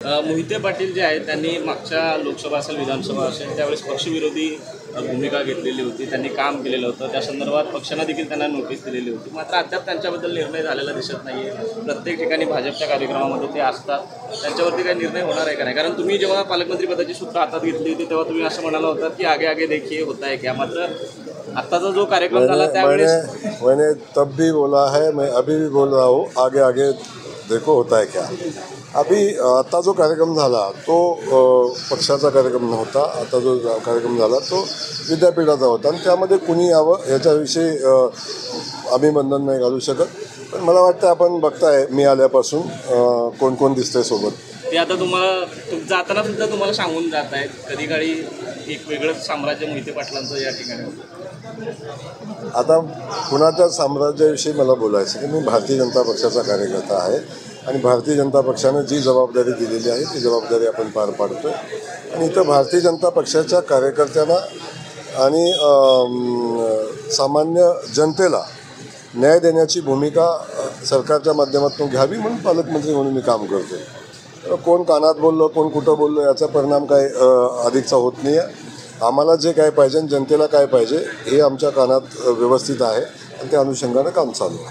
मोहिते पाटील जे आहेत त्यांनी मागच्या लोकसभा असेल विधानसभा असेल त्यावेळेस पक्षविरोधी भूमिका घेतलेली होती, त्यांनी काम केलेलं होतं, त्या संदर्भात पक्षानं देखील त्यांना नोटीस दिलेली होती. मात्र अद्याप त्यांच्याबद्दल निर्णय झालेला दिसत नाही आहे. प्रत्येक ठिकाणी भाजपच्या कार्यक्रमामध्ये ते असतात, त्यांच्यावरती काही निर्णय होणार आहे का नाही? कारण तुम्ही जेव्हा पालकमंत्रीपदाची सूत्र हातात घेतली होती तेव्हा तुम्ही असं म्हणाला होता की आगे आगे देखिए होता है क्या. मात्र आत्ताचा जो कार्यक्रम झाला त्यावेळेस मैंने तब भी बोला है, मैं अभी भी बोल रहा हूँ, आगे आगे देखो होता है क्या. अभी आता जो कार्यक्रम झाला तो पक्षाचा कार्यक्रम नव्हता. आता जो कार्यक्रम झाला तो विद्यापीठाचा होता आणि त्यामध्ये कुणी यावं याच्याविषयी आम्ही बंधन नाही घालू शकत. पण मला वाटतं आपण बघताय मी आल्यापासून कोण कोण दिसतंय सोबत. ते आता तुम्हाला जाताना सुद्धा तुम्हाला सांगून जात आहेत. कधी काळी एक वेगळंच साम्राज्य मोहिते पाटलांचं या ठिकाणी होतं. आता कुणाच्या साम्राज्याविषयी मला बोलायचं की मी भारतीय जनता पक्षाचा कार्यकर्ता आहे आणि भारतीय जनता पक्षानं जी जबाबदारी दिलेली आहे ती जबाबदारी आपण पार पाडतो आहे. आणि इथं भारतीय जनता पक्षाच्या कार्यकर्त्यांना आणि सामान्य जनतेला न्याय देण्याची भूमिका सरकारच्या माध्यमातून घ्यावी म्हणून पालकमंत्री म्हणून मी काम करतो. कोण कानात बोललं कोण कुठं बोललं याचा परिणाम काय अधिकचा होत नाही आहे. आम्हाला जे काय पाहिजे जनतेला काय पाहिजे हे आमच्या कानात व्यवस्थित आहे आणि त्या अनुषंगानं काम चालू आहे.